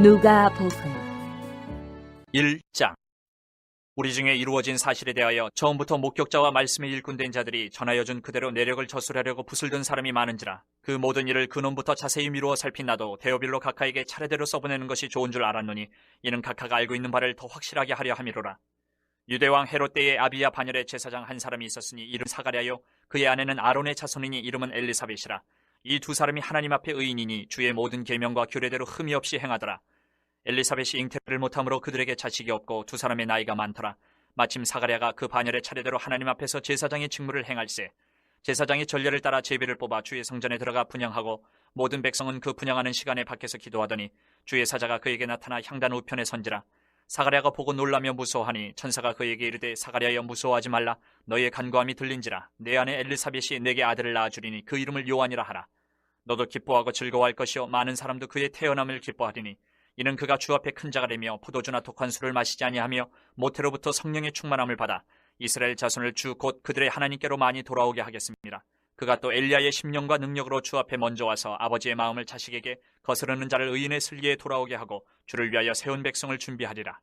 누가복음 1장. 우리 중에 이루어진 사실에 대하여 처음부터 목격자와 말씀에 일꾼된 자들이 전하여 준 그대로 내력을 저술하려고 붓을 든 사람이 많은지라 그 모든 일을 근원부터 자세히 미루어 살핀 나도 데오빌로 각하에게 차례대로 써보내는 것이 좋은 줄 알았노니 이는 각하가 알고 있는 바를 더 확실하게 하려 함이로라. 유대왕 헤롯 때에 아비야 반열의 제사장 한 사람이 있었으니 이름 사가랴요, 그의 아내는 아론의 자손이니 이름은 엘리사벳이라. 이 두 사람이 하나님 앞에 의인이니 주의 모든 계명과 규례대로 흠이 없이 행하더라. 엘리사벳이 잉태를 못함으로 그들에게 자식이 없고 두 사람의 나이가 많더라. 마침 사가랴가 그 반열의 차례대로 하나님 앞에서 제사장의 직무를 행할세. 제사장이 전례를 따라 제비를 뽑아 주의 성전에 들어가 분향하고 모든 백성은 그 분향하는 시간에 밖에서 기도하더니 주의 사자가 그에게 나타나 향단 우편에 선지라. 사가랴가 보고 놀라며 무서워하니 천사가 그에게 이르되 사가랴여 무서워하지 말라. 너의 간구함이 들린지라. 내 아내 엘리사벳이 내게 아들을 낳아주리니 그 이름을 요한이라 하라. 너도 기뻐하고 즐거워할 것이요 많은 사람도 그의 태어남을 기뻐하리니 이는 그가 주 앞에 큰 자가 되며 포도주나 독한 술을 마시지 아니하며 모태로부터 성령의 충만함을 받아 이스라엘 자손을 주 곧 그들의 하나님께로 많이 돌아오게 하겠습니다. 그가 또 엘리야의 심령과 능력으로 주 앞에 먼저 와서 아버지의 마음을 자식에게 거스르는 자를 의인의 슬기에 돌아오게 하고 주를 위하여 세운 백성을 준비하리라.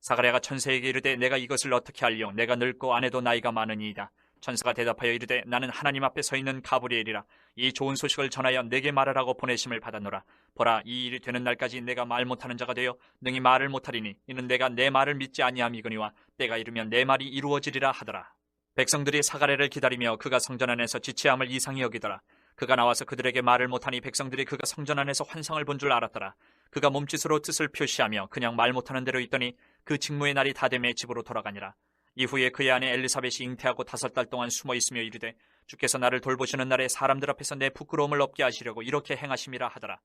사가랴가 천사에게 이르되 내가 이것을 어떻게 알리오? 내가 늙고 아내도 나이가 많으니이다. 천사가 대답하여 이르되 나는 하나님 앞에 서 있는 가브리엘이라. 이 좋은 소식을 전하여 내게 말하라고 보내심을 받았노라. 보라, 이 일이 되는 날까지 내가 말 못하는 자가 되어 능히 말을 못하리니 이는 내가 내 말을 믿지 아니함이거니와 때가 이르면 내 말이 이루어지리라 하더라. 백성들이 사가랴를 기다리며 그가 성전 안에서 지체함을 이상히 여기더라. 그가 나와서 그들에게 말을 못하니 백성들이 그가 성전 안에서 환상을 본 줄 알았더라. 그가 몸짓으로 뜻을 표시하며 그냥 말 못하는 대로 있더니 그 직무의 날이 다 되매 집으로 돌아가니라. 이후에 그의 아내 엘리사벳이 잉태하고 5달 동안 숨어 있으며 이르되 주께서 나를 돌보시는 날에 사람들 앞에서 내 부끄러움을 없게 하시려고 이렇게 행하심이라 하더라.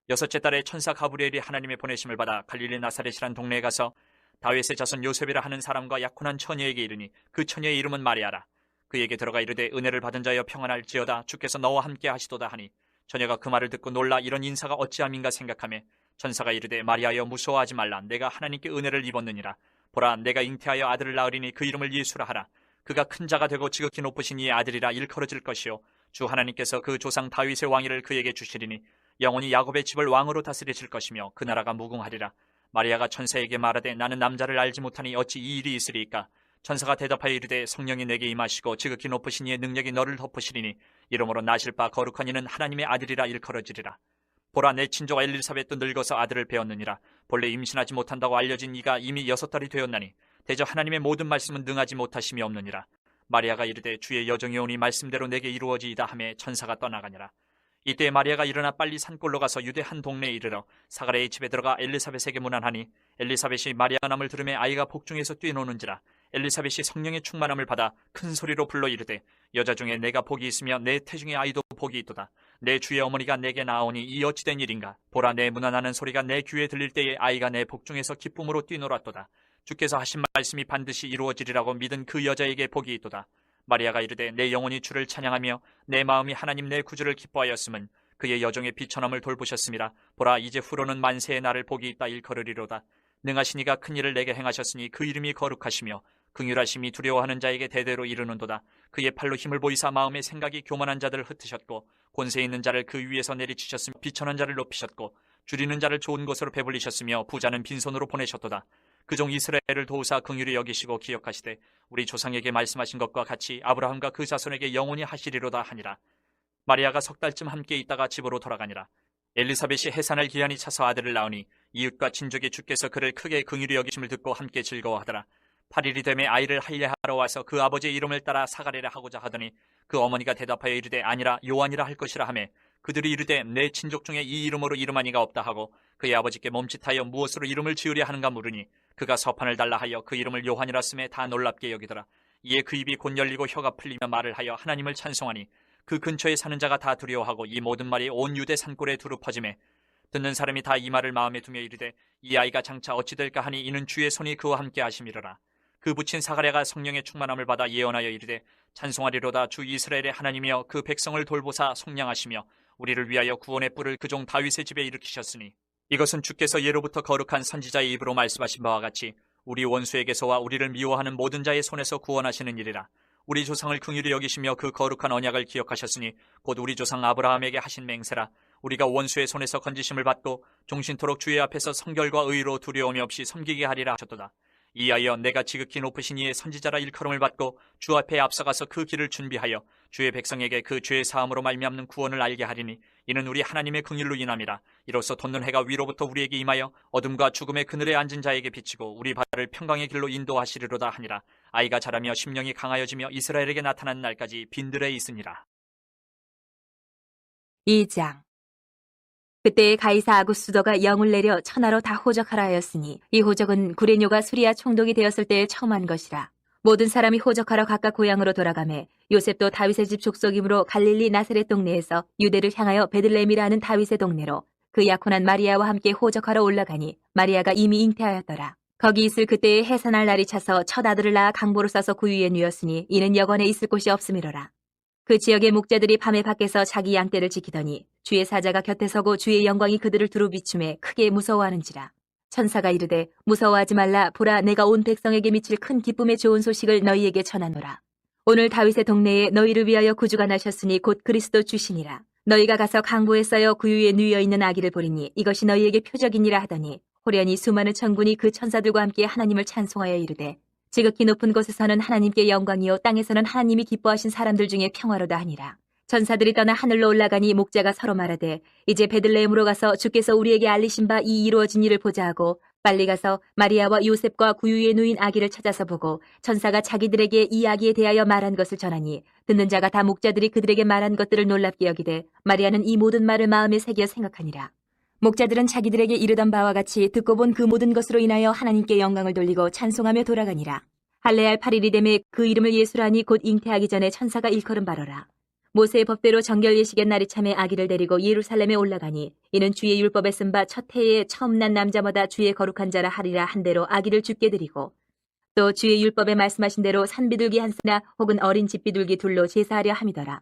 6째 달에 천사 가브리엘이 하나님의 보내심을 받아 갈릴리 나사렛이란 동네에 가서 다윗의 자손 요셉이라 하는 사람과 약혼한 처녀에게 이르니 그 처녀의 이름은 마리아라. 그에게 들어가 이르되 은혜를 받은 자여 평안할지어다. 주께서 너와 함께 하시도다 하니 처녀가 그 말을 듣고 놀라 이런 인사가 어찌함인가 생각하며 천사가 이르되 마리아여 무서워하지 말라. 내가 하나님께 은혜를 입었느니라. 보라, 내가 잉태하여 아들을 낳으리니 그 이름을 예수라 하라. 그가 큰 자가 되고 지극히 높으신 이의 아들이라 일컬어질 것이요 주 하나님께서 그 조상 다윗의 왕위를 그에게 주시리니 영원히 야곱의 집을 왕으로 다스리실 것이며 그 나라가 무궁하리라. 마리아가 천사에게 말하되 나는 남자를 알지 못하니 어찌 이 일이 있으리이까. 천사가 대답하여 이르되 성령이 내게 임하시고 지극히 높으신 이의 능력이 너를 덮으시리니 이러므로 나실 바 거룩한 이는 하나님의 아들이라 일컬어지리라. 보라, 내 친족 엘리사벳도 늙어서 아들을 배웠느니라. 본래 임신하지 못한다고 알려진 이가 이미 6달이 되었나니 대저 하나님의 모든 말씀은 능하지 못하심이 없느니라. 마리아가 이르되 주의 여정이 오니 말씀대로 내게 이루어지이다 하매 천사가 떠나가니라. 이때 마리아가 일어나 빨리 산골로 가서 유대 한 동네에 이르러 사가랴의 집에 들어가 엘리사벳에게 문안하니 엘리사벳이 마리아 남을 들으매 아이가 복중에서 뛰노는지라. 엘리사벳이 성령의 충만함을 받아 큰 소리로 불러 이르되 여자 중에 내가 복이 있으며 내 태중의 아이도 복이 있도다. 내 주의 어머니가 내게 나오니 이 어찌된 일인가. 보라, 내 문안하는 소리가 내 귀에 들릴 때에 아이가 내 복중에서 기쁨으로 뛰놀았도다. 주께서 하신 말씀이 반드시 이루어지리라고 믿은 그 여자에게 복이 있도다. 마리아가 이르되 내 영혼이 주를 찬양하며 내 마음이 하나님 내 구주를 기뻐하였음은 그의 여종의 비천함을 돌보셨음이라. 보라, 이제 후로는 만세의 날을 복이 있다 일컬으리로다. 능하신 이가 큰 일을 내게 행하셨으니 그 이름이 거룩하시며 긍휼하심이 두려워하는 자에게 대대로 이르는도다. 그의 팔로 힘을 보이사 마음의 생각이 교만한 자들을 흩으셨고 권세 있는 자를 그 위에서 내리치셨으며 비천한 자를 높이셨고 줄이는 자를 좋은 곳으로 배불리셨으며 부자는 빈손으로 보내셨도다. 그종 이스라엘을 도우사 긍휼히 여기시고 기억하시되 우리 조상에게 말씀하신 것과 같이 아브라함과 그 자손에게 영원히 하시리로다 하니라. 마리아가 6달쯤 함께 있다가 집으로 돌아가니라. 엘리사벳이 해산할 기한이 차서 아들을 낳으니 이웃과 친족이 주께서 그를 크게 긍휼히 여기심을 듣고 함께 즐거워하더라. 8일이 되매 아이를 할례하러 와서 그 아버지의 이름을 따라 사가랴라 하고자 하더니 그 어머니가 대답하여 이르되 아니라 요한이라 할 것이라 하매 그들이 이르되 내 친족 중에 이 이름으로 이름한 이가 없다 하고 그의 아버지께 멈칫하여 무엇으로 이름을 지으려 하는가 물으니 그가 서판을 달라 하여 그 이름을 요한이라 쓰매 다 놀랍게 여기더라. 이에 그 입이 곧 열리고 혀가 풀리며 말을 하여 하나님을 찬송하니 그 근처에 사는 자가 다 두려워하고 이 모든 말이 온 유대 산골에 두루 퍼지매 듣는 사람이 다 이 말을 마음에 두며 이르되 이 아이가 장차 어찌 될까 하니 이는 주의 손이 그와 함께 하심이로라. 그 부친 사가랴가 성령의 충만함을 받아 예언하여 이르되 찬송하리로다. 주 이스라엘의 하나님이여 그 백성을 돌보사 속량하시며 우리를 위하여 구원의 뿔을 그 종 다윗의 집에 일으키셨으니 이것은 주께서 예로부터 거룩한 선지자의 입으로 말씀하신 바와 같이 우리 원수에게서와 우리를 미워하는 모든 자의 손에서 구원하시는 일이라. 우리 조상을 긍휼히 여기시며 그 거룩한 언약을 기억하셨으니 곧 우리 조상 아브라함에게 하신 맹세라. 우리가 원수의 손에서 건지심을 받고 종신토록 주의 앞에서 성결과 의로 두려움이 없이 섬기게 하리라 하셨도다. 이하여 내가 지극히 높으신 이의 선지자라 일컬음을 받고 주 앞에 앞서가서 그 길을 준비하여 주의 백성에게 그 죄의 사함으로 말미암는 구원을 알게 하리니 이는 우리 하나님의 긍휼로 인함이라. 이로써 돋는 해가 위로부터 우리에게 임하여 어둠과 죽음의 그늘에 앉은 자에게 비치고 우리 발을 평강의 길로 인도하시리로다 하니라. 아이가 자라며 심령이 강하여지며 이스라엘에게 나타난 날까지 빈들에 있으니라. 2장. 그때 가이사 아구스도가 영을 내려 천하로 다 호적하라 하였으니 이 호적은 구레뇨가 수리아 총독이 되었을 때에 처음 한 것이라. 모든 사람이 호적하러 각각 고향으로 돌아가매 요셉도 다윗의 집 족속이므로 갈릴리 나사렛 동네에서 유대를 향하여 베들레헴이라 하는 다윗의 동네로 그 약혼한 마리아와 함께 호적하러 올라가니 마리아가 이미 잉태하였더라. 거기 있을 그때에 해산할 날이 차서 첫 아들을 낳아 강보로 싸서 구유에 누였으니 이는 여관에 있을 곳이 없음이로라. 그 지역의 목자들이 밤에 밖에서 자기 양떼를 지키더니 주의 사자가 곁에 서고 주의 영광이 그들을 두루 비춤에 크게 무서워하는지라. 천사가 이르되 무서워하지 말라. 보라, 내가 온 백성에게 미칠 큰 기쁨의 좋은 소식을 너희에게 전하노라. 오늘 다윗의 동네에 너희를 위하여 구주가 나셨으니 곧 그리스도 주시니라. 너희가 가서 강보에 쌓여 구유에 누여 있는 아기를 보리니 이것이 너희에게 표적이니라 하더니 호련히 수많은 천군이 그 천사들과 함께 하나님을 찬송하여 이르되 지극히 높은 곳에서는 하나님께 영광이요 땅에서는 하나님이 기뻐하신 사람들 중에 평화로다 하니라. 전사들이 떠나 하늘로 올라가니 목자가 서로 말하되 이제 베들레헴으로 가서 주께서 우리에게 알리신 바 이 이루어진 일을 보자 하고 빨리 가서 마리아와 요셉과 구유에 누인 아기를 찾아서 보고 천사가 자기들에게 이 아기에 대하여 말한 것을 전하니 듣는 자가 다 목자들이 그들에게 말한 것들을 놀랍게 여기되 마리아는 이 모든 말을 마음에 새겨 생각하니라. 목자들은 자기들에게 이르던 바와 같이 듣고 본 그 모든 것으로 인하여 하나님께 영광을 돌리고 찬송하며 돌아가니라. 할례할 8일이 되매 그 이름을 예수라니 곧 잉태하기 전에 천사가 일컬음 바로라. 모세의 법대로 정결 예식의 날이 참에 아기를 데리고 예루살렘에 올라가니 이는 주의 율법에 쓴 바 첫 해에 처음 난 남자마다 주의 거룩한 자라 하리라 한 대로 아기를 주께 드리고 또 주의 율법에 말씀하신 대로 산비둘기 한 쌍이나 혹은 어린 집비둘기 둘로 제사하려 함이더라.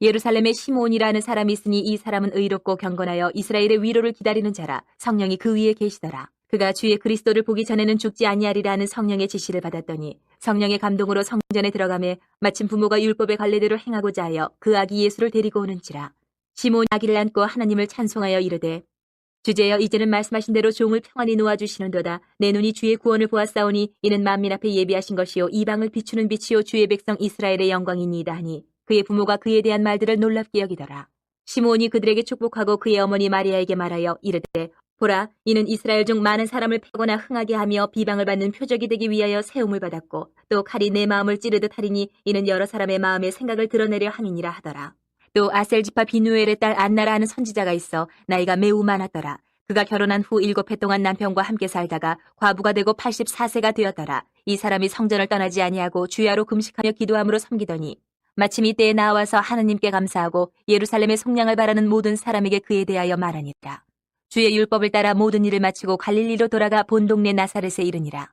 예루살렘에 시므온이라는 사람이 있으니 이 사람은 의롭고 경건하여 이스라엘의 위로를 기다리는 자라. 성령이 그 위에 계시더라. 그가 주의 그리스도를 보기 전에는 죽지 아니하리라는 성령의 지시를 받았더니 성령의 감동으로 성전에 들어가매 마침 부모가 율법의 관례대로 행하고자 하여 그 아기 예수를 데리고 오는지라. 시므온이 아기를 안고 하나님을 찬송하여 이르되 주제여 이제는 말씀하신 대로 종을 평안히 놓아주시는도다. 내 눈이 주의 구원을 보았사오니 이는 만민 앞에 예비하신 것이요 이방을 비추는 빛이요 주의 백성 이스라엘의 영광이니이다 하니 그의 부모가 그에 대한 말들을 놀랍게 여기더라. 시므온이 그들에게 축복하고 그의 어머니 마리아에게 말하여 이르되 보라, 이는 이스라엘 중 많은 사람을 패거나 흥하게 하며 비방을 받는 표적이 되기 위하여 세움을 받았고 또 칼이 내 마음을 찌르듯 하리니 이는 여러 사람의 마음의 생각을 드러내려 함이니라 하더라. 또 아셀지파 비누엘의 딸 안나라 하는 선지자가 있어 나이가 매우 많았더라. 그가 결혼한 후 7해 동안 남편과 함께 살다가 과부가 되고 84세가 되었더라. 이 사람이 성전을 떠나지 아니하고 주야로 금식하며 기도함으로 섬기더니 마침 이때에 나와서 하나님께 감사하고 예루살렘의 속량을 바라는 모든 사람에게 그에 대하여 말하니라. 주의 율법을 따라 모든 일을 마치고 갈릴리로 돌아가 본 동네 나사렛에 이르니라.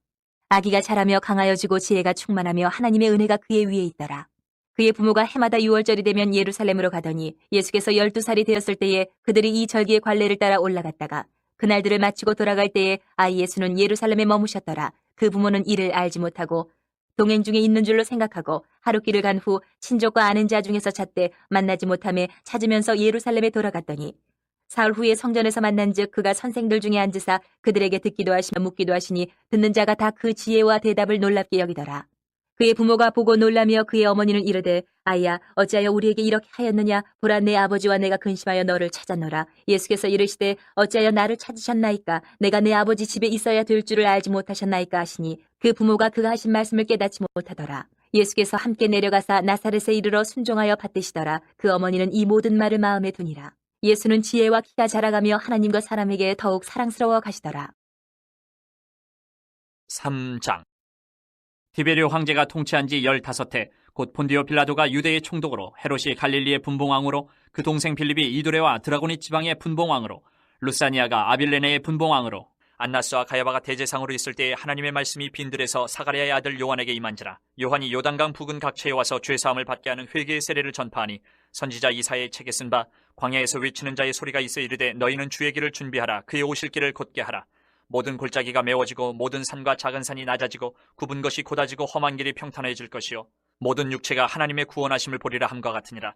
아기가 자라며 강하여지고 지혜가 충만하며 하나님의 은혜가 그의 위에 있더라. 그의 부모가 해마다 6월절이 되면 예루살렘으로 가더니 예수께서 12살이 되었을 때에 그들이 이 절기의 관례를 따라 올라갔다가 그날들을 마치고 돌아갈 때에 아이 예수는 예루살렘에 머무셨더라. 그 부모는 이를 알지 못하고 동행 중에 있는 줄로 생각하고 하루길을 간 후 친족과 아는 자 중에서 찾되 만나지 못하며 찾으면서 예루살렘에 돌아갔더니 사흘 후에 성전에서 만난즉 그가 선생들 중에 앉으사 그들에게 듣기도 하시며 묻기도 하시니 듣는 자가 다 그 지혜와 대답을 놀랍게 여기더라. 그의 부모가 보고 놀라며 그의 어머니는 이르되 아이야 어찌하여 우리에게 이렇게 하였느냐. 보라, 내 아버지와 내가 근심하여 너를 찾았노라. 예수께서 이르시되 어찌하여 나를 찾으셨나이까. 내가 내 아버지 집에 있어야 될 줄을 알지 못하셨나이까 하시니 그 부모가 그가 하신 말씀을 깨닫지 못하더라. 예수께서 함께 내려가사 나사렛에 이르러 순종하여 받드시더라. 그 어머니는 이 모든 말을 마음에 두니라. 예수는 지혜와 키가 자라가며 하나님과 사람에게 더욱 사랑스러워 가시더라. 3장. 디베리오 황제가 통치한 지 15해 곧 본디오 빌라도가 유대의 총독으로 헤롯이 갈릴리의 분봉왕으로 그 동생 빌립이 이두레와 드라고니 지방의 분봉왕으로 루사니아가 아빌레네의 분봉왕으로 안나스와 가야바가 대제상으로 있을 때에 하나님의 말씀이 빈들에서 사가랴의 아들 요한에게 임한지라. 요한이 요단강 부근 각처에 와서 죄사함을 받게 하는 회개의 세례를 전파하니 선지자 이사야의 책에 쓴 바 광야에서 외치는 자의 소리가 있어 이르되 너희는 주의 길을 준비하라. 그의 오실 길을 곧게 하라. 모든 골짜기가 메워지고 모든 산과 작은 산이 낮아지고 굽은 것이 곧아지고 험한 길이 평탄해질 것이요 모든 육체가 하나님의 구원하심을 보리라 함과 같으니라.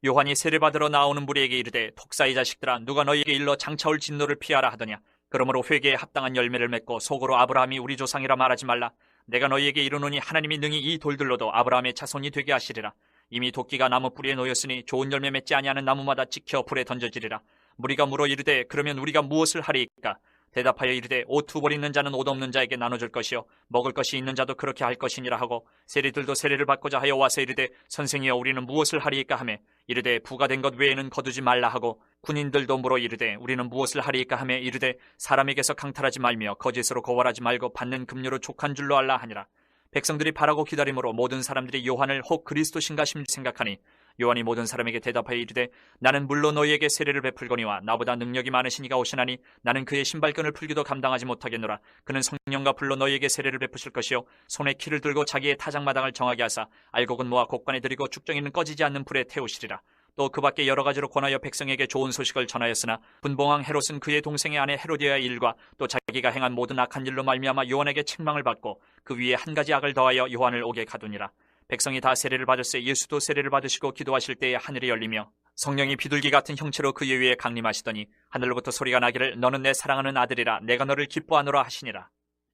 요한이 세례받으러 나오는 무리에게 이르되 독사의 자식들아 누가 너희에게 일러 장차올 진노를 피하라 하더냐. 그러므로 회개에 합당한 열매를 맺고 속으로 아브라함이 우리 조상이라 말하지 말라. 내가 너희에게 이르노니 하나님이 능히 이 돌들로도 아브라함의 자손이 되게 하시리라. 이미 도끼가 나무 뿌리에 놓였으니 좋은 열매 맺지 아니하는 나무마다 찍혀 불에 던져지리라. 무리가 물어 이르되 그러면 우리가 무엇을 하리이까? 대답하여 이르되 옷 두 벌 있는 자는 옷 없는 자에게 나눠줄 것이요 먹을 것이 있는 자도 그렇게 할 것이니라 하고 세리들도 세례를 받고자 하여 와서 이르되 선생이여 우리는 무엇을 하리이까 하매 이르되 부가 된 것 외에는 거두지 말라 하고 군인들도 물어 이르되 우리는 무엇을 하리이까 하매 이르되 사람에게서 강탈하지 말며 거짓으로 거월하지 말고 받는 급료로 족한 줄로 알라 하니라. 백성들이 바라고 기다림으로 모든 사람들이 요한을 혹 그리스도신가 심지 생각하니 요한이 모든 사람에게 대답하여 이르되 나는 물론 너희에게 세례를 베풀거니와 나보다 능력이 많으신 이가 오시나니 나는 그의 신발끈을 풀기도 감당하지 못하겠노라. 그는 성령과 불로 너희에게 세례를 베푸실 것이요 손에 키를 들고 자기의 타작마당을 정하게 하사 알곡은 모아 곡간에 들이고 쭉정이는 꺼지지 않는 불에 태우시리라. 또 그 밖에 여러 가지로 권하여 백성에게 좋은 소식을 전하였으나 분봉왕 헤롯은 그의 동생의 아내 헤로디아의 일과 또 자기가 행한 모든 악한 일로 말미암아 요한에게 책망을 받고 그 위에 한 가지 악을 더하여 요한을 오게 가두니라. 백성이 다 세례를 받을새 예수도 세례를 받으시고 기도하실 때에 하늘이 열리며 성령이 비둘기 같은 형체로 그의 위에 강림하시더니 하늘로부터 소리가 나기를 너는 내 사랑하는 아들이라 내가 너를 기뻐하노라 하시니라.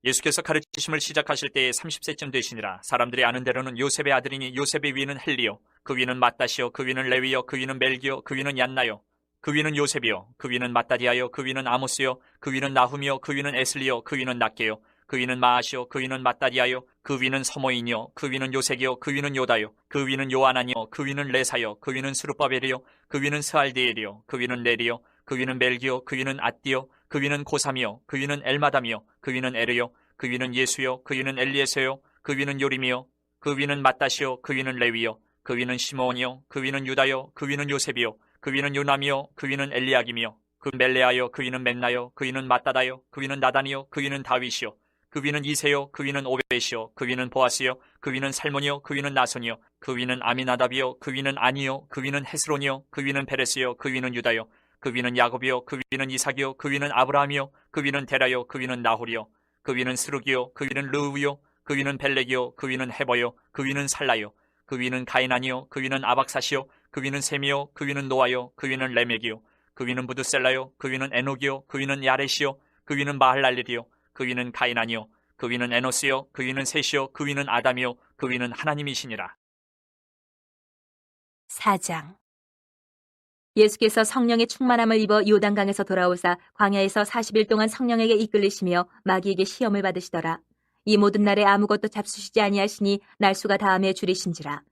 예수께서 가르치심을 시작하실 때에 30세쯤 되시니라. 사람들이 아는 대로는 요셉의 아들이니 요셉의 위는 헬리요 그 위는 맏다시요 그 위는 레위요 그 위는 멜기요 그 위는 얀나요 그 위는 요셉이요 그 위는 맏다디아요 그 위는 아모스요 그 위는 나훔이요 그 위는 에슬리요 그 위는 낫게요 그 위는 마아시요 그 위는 맏다디아요 그 위는 서모인이요 그 위는 요색이요 그 위는 요다요 그 위는 요아나니요 그 위는 레사요 그 위는 스룹바벨이요 그 위는 스알디엘이요 그 위는 네리요 그 위는 멜기요 그 위는 앗디요 그 위는 고삼이요 그 위는 엘마담이요 그 위는 에르요 그 위는 예수요 그 위는 엘리에서요 그 위는 요림이요 그 위는 맏다시요 그 위는 레위요 그 위는 시몬이요 그 위는 유다요 그 위는 요셉이요 그 위는 요남이요 그 위는 엘리야김이요 그 멜레아요 그 위는 멘나요 그 위는 맏다다요 그 위는 나단이요 그 위는 다윗이요 그 위는 이세요 그 위는 오벳이요 그 위는 보아스요 그 위는 살몬이요 그 위는 나손이요 그 위는 아미나답이요 그 위는 아니요 그 위는 헤스론이요 그 위는 베레스요 그 위는 유다요 그 위는 야곱이요 그 위는 이삭이요 그 위는 아브라함이요 그 위는 데라요 그 위는 나홀이요 그 위는 스룹이요 그 위는 르우요 그 위는 벨렉이요 그 위는 헤버요 그 위는 살라요 그 위는 가이난이요 그 위는 아박사시요 그 위는 셈이요 그 위는 노아요 그 위는 레멕이요 그 위는 부두셀라요 그 위는 에녹이요 그 위는 야렛이요 그 위는 마할랄렐이요 그 위는 가이난이요 그 위는 에노스요 그 위는 셋이요 그 위는 아담이요 그 위는 하나님이시니라. 4장. 예수께서 성령의 충만함을 입어 요단강에서 돌아오사 광야에서 40일 동안 성령에게 이끌리시며 마귀에게 시험을 받으시더라. 이 모든 날에 아무것도 잡수시지 아니하시니 날수가 다함에 줄이신지라.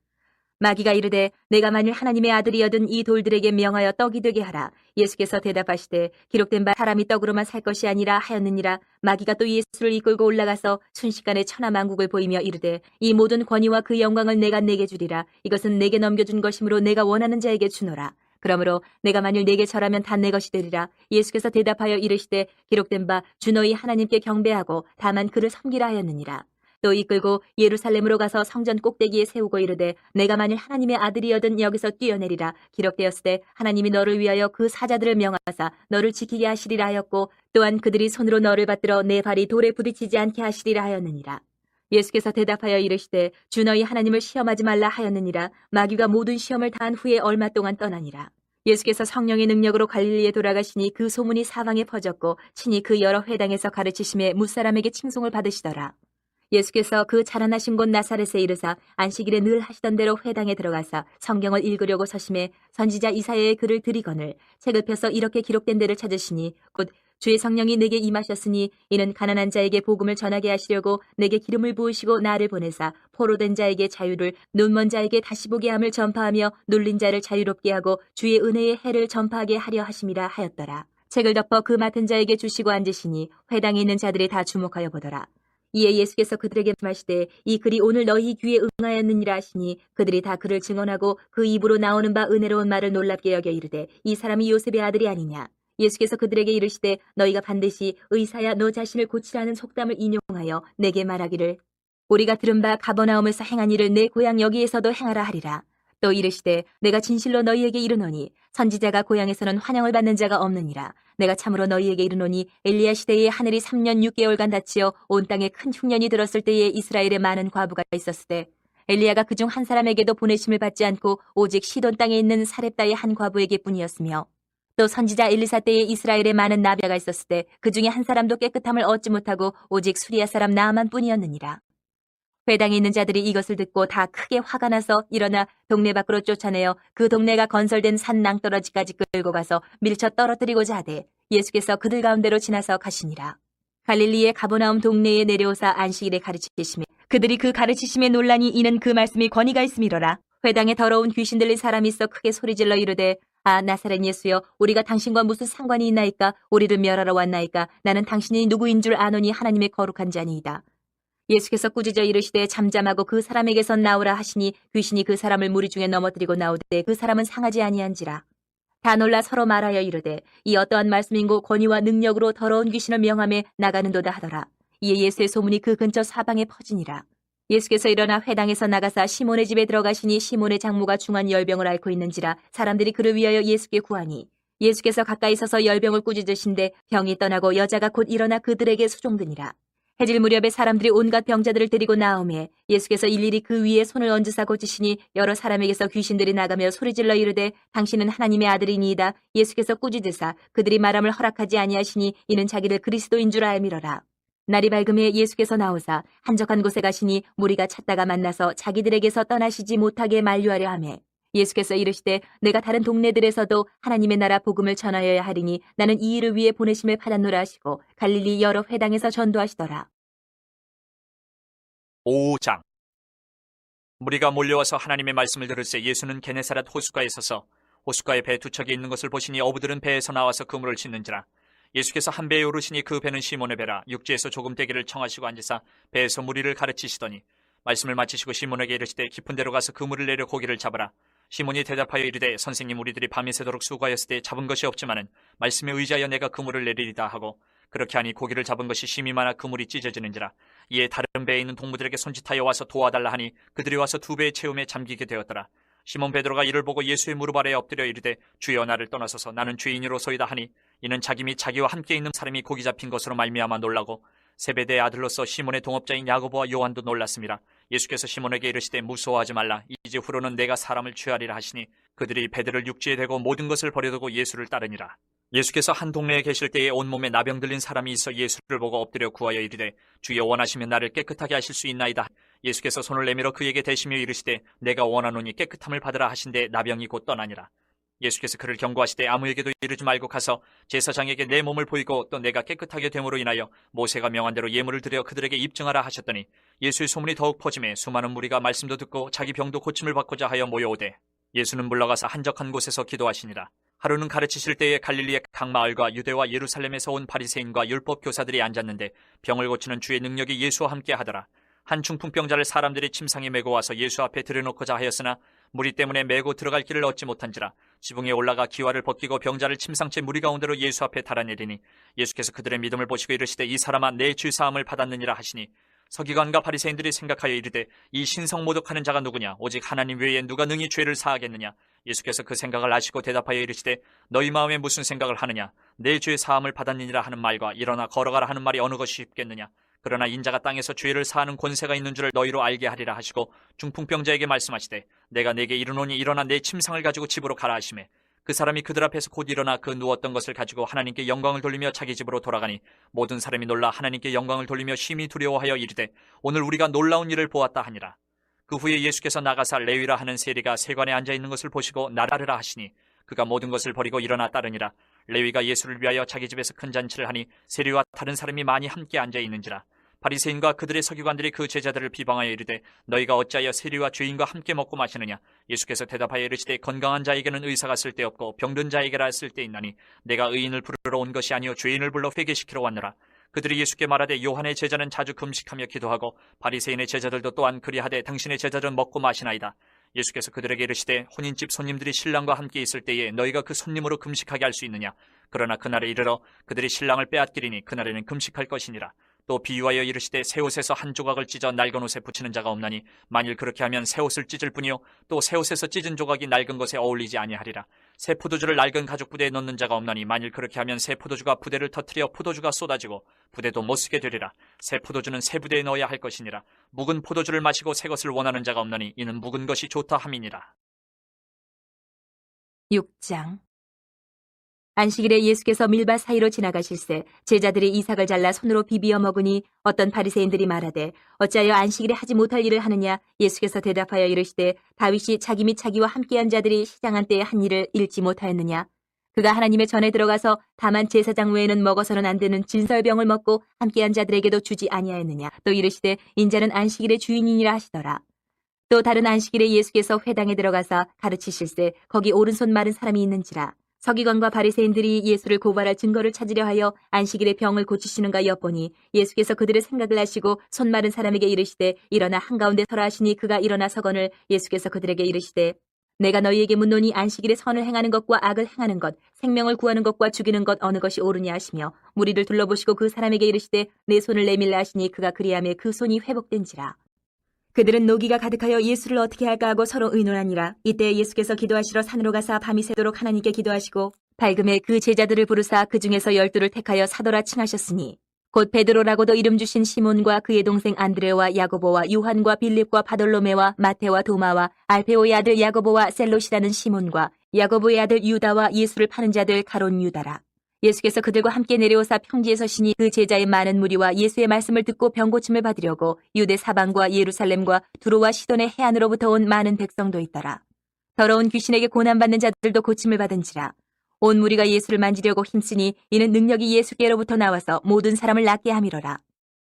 마귀가 이르되 내가 만일 하나님의 아들이여든 이 돌들에게 명하여 떡이 되게 하라. 예수께서 대답하시되 기록된 바 사람이 떡으로만 살 것이 아니라 하였느니라. 마귀가 또 예수를 이끌고 올라가서 순식간에 천하만국을 보이며 이르되 이 모든 권위와 그 영광을 내가 내게 주리라. 이것은 내게 넘겨준 것이므로 내가 원하는 자에게 주노라. 그러므로 내가 만일 내게 절하면 다 내 것이 되리라. 예수께서 대답하여 이르시되 기록된 바 주 너희 하나님께 경배하고 다만 그를 섬기라 하였느니라. 또 이끌고 예루살렘으로 가서 성전 꼭대기에 세우고 이르되 내가 만일 하나님의 아들이여든 여기서 뛰어내리라. 기록되었을 때 하나님이 너를 위하여 그 사자들을 명하사 너를 지키게 하시리라 하였고 또한 그들이 손으로 너를 받들어 내 발이 돌에 부딪히지 않게 하시리라 하였느니라. 예수께서 대답하여 이르시되 주 너희 하나님을 시험하지 말라 하였느니라. 마귀가 모든 시험을 다한 후에 얼마 동안 떠나니라. 예수께서 성령의 능력으로 갈릴리에 돌아가시니 그 소문이 사방에 퍼졌고 친히 그 여러 회당에서 가르치심에 무사람에게 칭송을 받으시더라. 예수께서 그 자라나신 곳 나사렛에 이르사 안식일에 늘 하시던 대로 회당에 들어가사 성경을 읽으려고 서심해 선지자 이사야의 글을 들이거늘 책을 펴서 이렇게 기록된 데를 찾으시니 곧 주의 성령이 내게 임하셨으니 이는 가난한 자에게 복음을 전하게 하시려고 내게 기름을 부으시고 나를 보내사 포로된 자에게 자유를 눈먼 자에게 다시 보게 함을 전파하며 눌린 자를 자유롭게 하고 주의 은혜의 해를 전파하게 하려 하심이라 하였더라. 책을 덮어 그 맡은 자에게 주시고 앉으시니 회당에 있는 자들이 다 주목하여 보더라. 이에 예수께서 그들에게 말시되 이 글이 오늘 너희 귀에 응하였느니라 하시니 그들이 다 그를 증언하고 그 입으로 나오는 바 은혜로운 말을 놀랍게 여겨 이르되 이 사람이 요셉의 아들이 아니냐. 예수께서 그들에게 이르시되 너희가 반드시 의사야 너 자신을 고치라는 속담을 인용하여 내게 말하기를 우리가 들은 바 가버나움에서 행한 일을 내 고향 여기에서도 행하라 하리라. 또 이르시되 내가 진실로 너희에게 이르노니 선지자가 고향에서는 환영을 받는 자가 없느니라. 내가 참으로 너희에게 이르노니 엘리야 시대에 하늘이 3년 6개월간 닫히어 온 땅에 큰 흉년이 들었을 때에 이스라엘에 많은 과부가 있었을 때 엘리야가 그중 한 사람에게도 보내심을 받지 않고 오직 시돈 땅에 있는 사렙다의 한 과부에게 뿐이었으며 또 선지자 엘리사 때에 이스라엘에 많은 나비아가 있었을 때 그 중에 한 사람도 깨끗함을 얻지 못하고 오직 수리아 사람 나아만 뿐이었느니라. 회당에 있는 자들이 이것을 듣고 다 크게 화가 나서 일어나 동네 밖으로 쫓아내어 그 동네가 건설된 산 낭떠러지까지 끌고 가서 밀쳐 떨어뜨리고자 하되 예수께서 그들 가운데로 지나서 가시니라. 갈릴리의 가버나움 동네에 내려오사 안식일에 가르치시매 그들이 그 가르치심에 논란이 이는 그 말씀이 권위가 있음이로라. 회당에 더러운 귀신 들린 사람이 있어 크게 소리질러 이르되 아 나사렛 예수여 우리가 당신과 무슨 상관이 있나이까 우리를 멸하러 왔나이까 나는 당신이 누구인 줄 아노니 하나님의 거룩한 자니이다. 예수께서 꾸짖어 이르시되 잠잠하고 그 사람에게서 나오라 하시니 귀신이 그 사람을 무리 중에 넘어뜨리고 나오되 그 사람은 상하지 아니한지라. 다 놀라 서로 말하여 이르되 이 어떠한 말씀인고 권위와 능력으로 더러운 귀신을 명함에 나가는도다 하더라. 이에 예수의 소문이 그 근처 사방에 퍼지니라. 예수께서 일어나 회당에서 나가사 시몬의 집에 들어가시니 시몬의 장모가 중한 열병을 앓고 있는지라 사람들이 그를 위하여 예수께 구하니 예수께서 가까이 서서 열병을 꾸짖으신데 병이 떠나고 여자가 곧 일어나 그들에게 수종드니라. 해질 무렵에 사람들이 온갖 병자들을 데리고 나오매 예수께서 일일이 그 위에 손을 얹으사 고치시니 여러 사람에게서 귀신들이 나가며 소리질러 이르되 당신은 하나님의 아들이니이다. 예수께서 꾸짖으사 그들이 말함을 허락하지 아니하시니 이는 자기를 그리스도인 줄 알미러라. 날이 밝음에 예수께서 나오사 한적한 곳에 가시니 무리가 찾다가 만나서 자기들에게서 떠나시지 못하게 만류하려 하매 예수께서 이르시되 내가 다른 동네들에서도 하나님의 나라 복음을 전하여야 하리니 나는 이 일을 위해 보내심을 받았노라 하시고 갈릴리 여러 회당에서 전도하시더라. 5장. 무리가 몰려와서 하나님의 말씀을 들을새 예수는 게네사렛 호숫가에 서서 호숫가에 배 두 척이 있는 것을 보시니 어부들은 배에서 나와서 그물을 씻는지라. 예수께서 한 배에 오르시니 그 배는 시몬의 배라. 육지에서 조금 떼기를 청하시고 앉으사 배에서 무리를 가르치시더니 말씀을 마치시고 시몬에게 이르시되 깊은 데로 가서 그물을 내려 고기를 잡으라. 시몬이 대답하여 이르되 선생님 우리들이 밤이 새도록 수고하였을 때 잡은 것이 없지만은 말씀에 의지하여 내가 그물을 내리리다 하고 그렇게 하니 고기를 잡은 것이 심히 많아 그물이 찢어지는지라. 이에 다른 배에 있는 동무들에게 손짓하여 와서 도와달라 하니 그들이 와서 두 배의 채움에 잠기게 되었더라. 시몬 베드로가 이를 보고 예수의 무릎 아래에 엎드려 이르되 주여 나를 떠나소서 나는 죄인으로소이다 하니 이는 자기 및 자기와 함께 있는 사람이 고기 잡힌 것으로 말미암아 놀라고 세베대의 아들로서 시몬의 동업자인 야고보와 요한도 놀랐습니다. 예수께서 시몬에게 이르시되 무서워하지 말라. 이제 후로는 내가 사람을 취하리라 하시니 그들이 배들을 육지에 대고 모든 것을 버려두고 예수를 따르니라. 예수께서 한 동네에 계실 때에 온몸에 나병 들린 사람이 있어 예수를 보고 엎드려 구하여 이르되 주여 원하시면 나를 깨끗하게 하실 수 있나이다. 예수께서 손을 내밀어 그에게 대시며 이르시되 내가 원하노니 깨끗함을 받으라 하신데 나병이 곧 떠나니라. 예수께서 그를 경고하시되 아무에게도 이르지 말고 가서 제사장에게 내 몸을 보이고 또 내가 깨끗하게 됨으로 인하여 모세가 명한 대로 예물을 드려 그들에게 입증하라 하셨더니 예수의 소문이 더욱 퍼지매 수많은 무리가 말씀도 듣고 자기 병도 고침을 받고자 하여 모여오되 예수는 물러가서 한적한 곳에서 기도하시니라. 하루는 가르치실 때에 갈릴리의 각 마을과 유대와 예루살렘에서 온 바리새인과 율법 교사들이 앉았는데 병을 고치는 주의 능력이 예수와 함께 하더라. 한 중풍병자를 사람들이 침상에 메고 와서 예수 앞에 들여놓고자 하였으나 무리 때문에 메고 들어갈 길을 얻지 못한지라. 지붕에 올라가 기와를 벗기고 병자를 침상째 무리 가운데로 예수 앞에 달아내리니 예수께서 그들의 믿음을 보시고 이르시되 이 사람아 내 죄 사함을 받았느니라 하시니 서기관과 바리새인들이 생각하여 이르되 이 신성 모독하는 자가 누구냐 오직 하나님 외에 누가 능히 죄를 사하겠느냐. 예수께서 그 생각을 아시고 대답하여 이르시되 너희 마음에 무슨 생각을 하느냐. 내 죄 사함을 받았느니라 하는 말과 일어나 걸어가라 하는 말이 어느 것이 쉽겠느냐. 그러나 인자가 땅에서 죄를 사하는 권세가 있는 줄을 너희로 알게 하리라 하시고 중풍병자에게 말씀하시되 내가 네게 이르노니 일어나 내 침상을 가지고 집으로 가라 하시매 그 사람이 그들 앞에서 곧 일어나 그 누웠던 것을 가지고 하나님께 영광을 돌리며 자기 집으로 돌아가니 모든 사람이 놀라 하나님께 영광을 돌리며 심히 두려워하여 이르되 오늘 우리가 놀라운 일을 보았다 하니라. 그 후에 예수께서 나가사 레위라 하는 세리가 세관에 앉아있는 것을 보시고 나라르라 하시니 그가 모든 것을 버리고 일어나 따르니라. 레위가 예수를 위하여 자기 집에서 큰 잔치를 하니 세리와 다른 사람이 많이 함께 앉아있는지라. 바리새인과 그들의 서기관들이 그 제자들을 비방하여 이르되 너희가 어찌하여 세리와 죄인과 함께 먹고 마시느냐. 예수께서 대답하여 이르시되 건강한 자에게는 의사가 쓸데없고 병든 자에게라 쓸데있나니 내가 의인을 부르러 온 것이 아니요 죄인을 불러 회개시키러 왔노라. 그들이 예수께 말하되 요한의 제자는 자주 금식하며 기도하고 바리새인의 제자들도 또한 그리하되 당신의 제자들은 먹고 마시나이다. 예수께서 그들에게 이르시되 혼인집 손님들이 신랑과 함께 있을 때에 너희가 그 손님으로 금식하게 할 수 있느냐. 그러나 그날에 이르러 그들이 신랑을 빼앗기리니 그날에는 금식할 것이니라. 또 비유하여 이르시되 새 옷에서 한 조각을 찢어 낡은 옷에 붙이는 자가 없나니 만일 그렇게 하면 새 옷을 찢을 뿐이요 또 새 옷에서 찢은 조각이 낡은 것에 어울리지 아니하리라. 새 포도주를 낡은 가죽 부대에 넣는 자가 없나니 만일 그렇게 하면 새 포도주가 부대를 터뜨려 포도주가 쏟아지고 부대도 못 쓰게 되리라. 새 포도주는 새 부대에 넣어야 할 것이니라. 묵은 포도주를 마시고 새 것을 원하는 자가 없나니 이는 묵은 것이 좋다 함이니라. 6장. 안식일에 예수께서 밀밭 사이로 지나가실새 제자들이 이삭을 잘라 손으로 비비어 먹으니 어떤 바리새인들이 말하되 어찌하여 안식일에 하지 못할 일을 하느냐. 예수께서 대답하여 이르시되 다윗이 자기 및 자기와 함께한 자들이 시장한 때에 한 일을 잃지 못하였느냐. 그가 하나님의 전에 들어가서 다만 제사장 외에는 먹어서는 안 되는 진설병을 먹고 함께한 자들에게도 주지 아니하였느냐. 또 이르시되 인자는 안식일의 주인이니라 하시더라. 또 다른 안식일에 예수께서 회당에 들어가서 가르치실새 거기 오른손 마른 사람이 있는지라. 서기관과 바리새인들이 예수를 고발할 증거를 찾으려 하여 안식일에 병을 고치시는가 엿보니 예수께서 그들의 생각을 아시고 손 마른 사람에게 이르시되 일어나 한가운데 서라 하시니 그가 일어나 서거늘 예수께서 그들에게 이르시되 내가 너희에게 묻노니 안식일에 선을 행하는 것과 악을 행하는 것, 생명을 구하는 것과 죽이는 것 어느 것이 옳으냐 하시며 무리를 둘러보시고 그 사람에게 이르시되 내 손을 내밀라 하시니 그가 그리하며 그 손이 회복된지라. 그들은 노기가 가득하여 예수를 어떻게 할까 하고 서로 의논하니라. 이때 예수께서 기도하시러 산으로 가사 밤이 새도록 하나님께 기도하시고 밝음에 그 제자들을 부르사 그 중에서 12를 택하여 사도라 칭하셨으니 곧 베드로라고도 이름 주신 시몬과 그의 동생 안드레와 야고보와 요한과 빌립과 바돌로메와 마테와 도마와 알페오의 아들 야고보와 셀롯이라는 시몬과 야고보의 아들 유다와 예수를 파는 자들 가론 유다라. 예수께서 그들과 함께 내려오사 평지에 서시니 그 제자의 많은 무리와 예수의 말씀을 듣고 병고침을 받으려고 유대 사방과 예루살렘과 두로와 시돈의 해안으로부터 온 많은 백성도 있더라. 더러운 귀신에게 고난받는 자들도 고침을 받은지라. 온 무리가 예수를 만지려고 힘쓰니 이는 능력이 예수께로부터 나와서 모든 사람을 낫게 함이로라.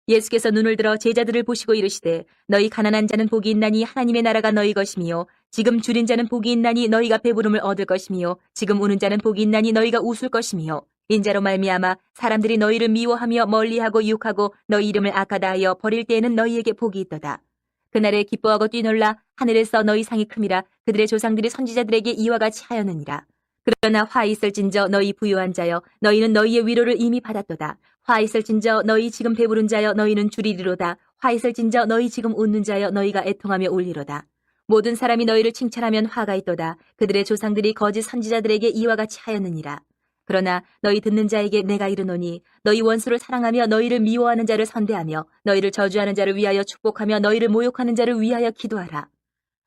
예수께서 눈을 들어 제자들을 보시고 이르시되 너희 가난한 자는 복이 있나니 하나님의 나라가 너희 것이며 지금 줄인 자는 복이 있나니 너희가 배부름을 얻을 것이며 지금 우는 자는 복이 있나니 너희가 웃을 것이며 인자로 말미암아 사람들이 너희를 미워하며 멀리하고 유혹하고 너희 이름을 악하다 하여 버릴 때에는 너희에게 복이 있도다. 그날에 기뻐하고 뛰놀라 하늘에서 너희 상이 큼이라. 그들의 조상들이 선지자들에게 이와 같이 하였느니라. 그러나 화 있을진저 너희 부유한 자여 너희는 너희의 위로를 이미 받았도다. 화 있을진저 너희 지금 배부른 자여 너희는 줄이리로다. 화 있을진저 너희 지금 웃는 자여 너희가 애통하며 울리로다. 모든 사람이 너희를 칭찬하면 화가 있도다. 그들의 조상들이 거짓 선지자들에게 이와 같이 하였느니라. 그러나 너희 듣는 자에게 내가 이르노니 너희 원수를 사랑하며 너희를 미워하는 자를 선대하며 너희를 저주하는 자를 위하여 축복하며 너희를 모욕하는 자를 위하여 기도하라.